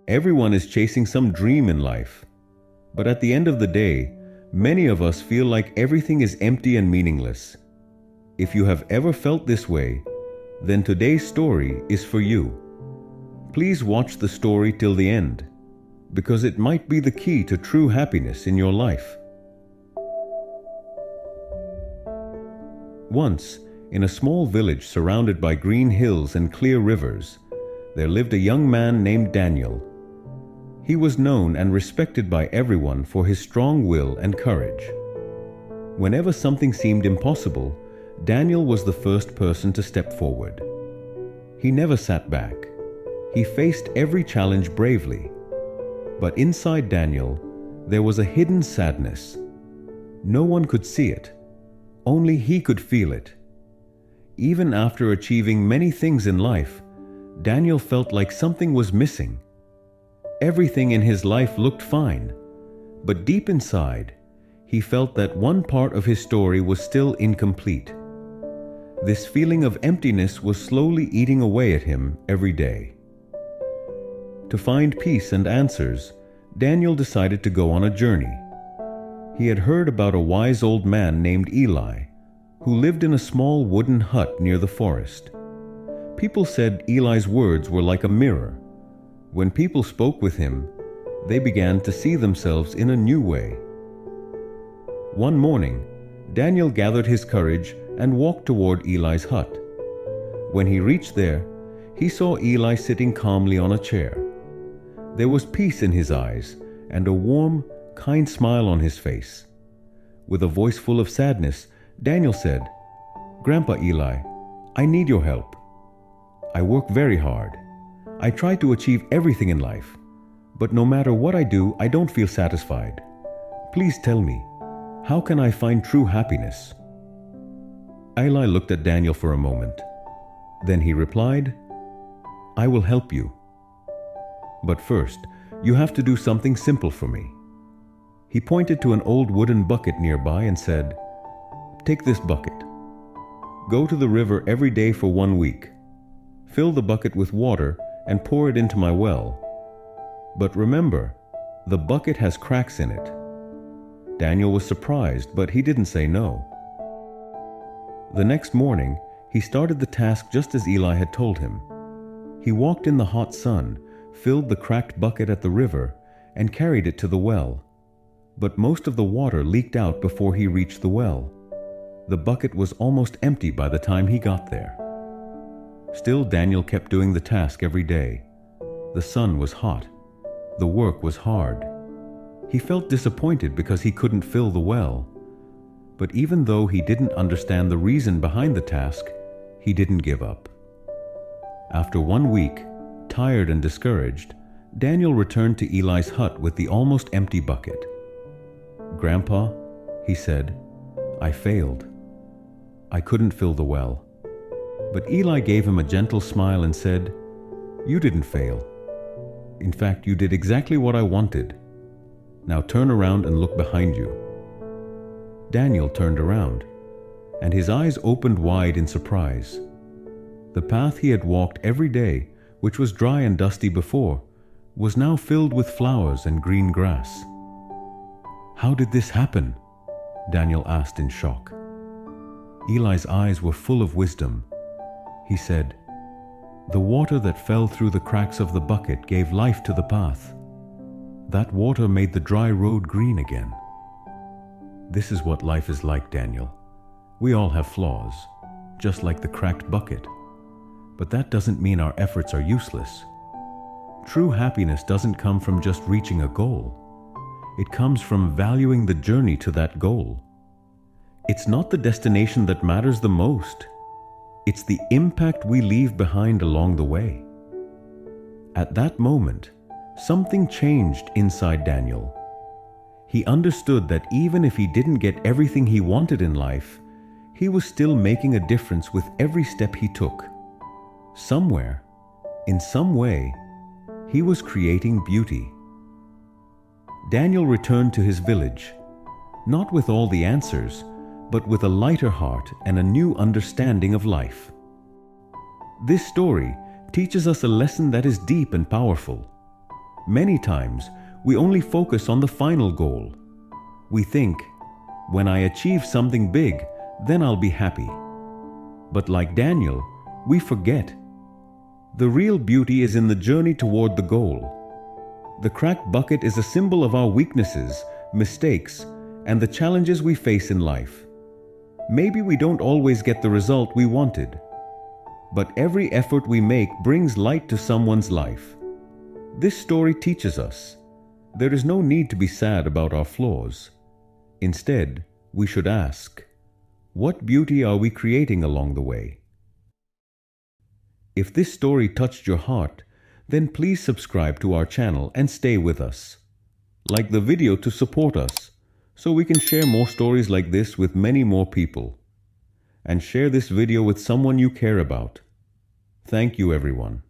Everyone is chasing some dream in life. But at the end of the day, many of us feel like everything is empty and meaningless. If you have ever felt this way, then today's story is for you. Please watch the story till the end, because it might be the key to true happiness in your life. Once, in a small village surrounded by green hills and clear rivers, there lived a young man named Daniel. He was known and respected by everyone for his strong will and courage. Whenever something seemed impossible, Daniel was the first person to step forward. He never sat back. He faced every challenge bravely. But inside Daniel, there was a hidden sadness. No one could see it. Only he could feel it. Even after achieving many things in life, Daniel felt like something was missing. Everything in his life looked fine, but deep inside, he felt that one part of his story was still incomplete. This feeling of emptiness was slowly eating away at him every day. To find peace and answers, Daniel decided to go on a journey. He had heard about a wise old man named Eli, who lived in a small wooden hut near the forest. People said Eli's words were like a mirror. When people spoke with him, they began to see themselves in a new way. One morning, Daniel gathered his courage and walked toward Eli's hut. When he reached there, he saw Eli sitting calmly on a chair. There was peace in his eyes and a warm, kind smile on his face. With a voice full of sadness, Daniel said, "Grandpa Eli, I need your help. I work very hard. I try to achieve everything in life, but no matter what I do, I don't feel satisfied. Please tell me, how can I find true happiness?" Eli looked at Daniel for a moment. Then he replied, "I will help you. But first, you have to do something simple for me." He pointed to an old wooden bucket nearby and said, "Take this bucket. Go to the river every day for 1 week. Fill the bucket with water and pour it into my well. But remember, the bucket has cracks in it." Daniel was surprised, but he didn't say no. The next morning, he started the task just as Eli had told him. He walked in the hot sun, filled the cracked bucket at the river, and carried it to the well. But most of the water leaked out before he reached the well. The bucket was almost empty by the time he got there. Still, Daniel kept doing the task every day. The sun was hot. The work was hard. He felt disappointed because he couldn't fill the well. But even though he didn't understand the reason behind the task, he didn't give up. After 1 week, tired and discouraged, Daniel returned to Eli's hut with the almost empty bucket. "Grandpa," he said, "I failed. I couldn't fill the well." But Eli gave him a gentle smile and said, "You didn't fail. In fact, you did exactly what I wanted. Now turn around and look behind you." Daniel turned around, and his eyes opened wide in surprise. The path he had walked every day, which was dry and dusty before, was now filled with flowers and green grass. "How did this happen?" Daniel asked in shock. Eli's eyes were full of wisdom. He said, "The water that fell through the cracks of the bucket gave life to the path. That water made the dry road green again." This is what life is like, Daniel. We all have flaws, just like the cracked bucket. But that doesn't mean our efforts are useless. True happiness doesn't come from just reaching a goal. It comes from valuing the journey to that goal. It's not the destination that matters the most. It's the impact we leave behind along the way. At that moment, something changed inside Daniel. He understood that even if he didn't get everything he wanted in life, he was still making a difference with every step he took. Somewhere, in some way, he was creating beauty. Daniel returned to his village, not with all the answers, but with a lighter heart and a new understanding of life. This story teaches us a lesson that is deep and powerful. Many times, we only focus on the final goal. We think, when I achieve something big, then I'll be happy. But like Daniel, we forget. The real beauty is in the journey toward the goal. The cracked bucket is a symbol of our weaknesses, mistakes, and the challenges we face in life. Maybe we don't always get the result we wanted, but every effort we make brings light to someone's life. This story teaches us there is no need to be sad about our flaws. Instead, we should ask, what beauty are we creating along the way? If this story touched your heart, then please subscribe to our channel and stay with us. Like the video to support us, so we can share more stories like this with many more people. And share this video with someone you care about. Thank you, everyone.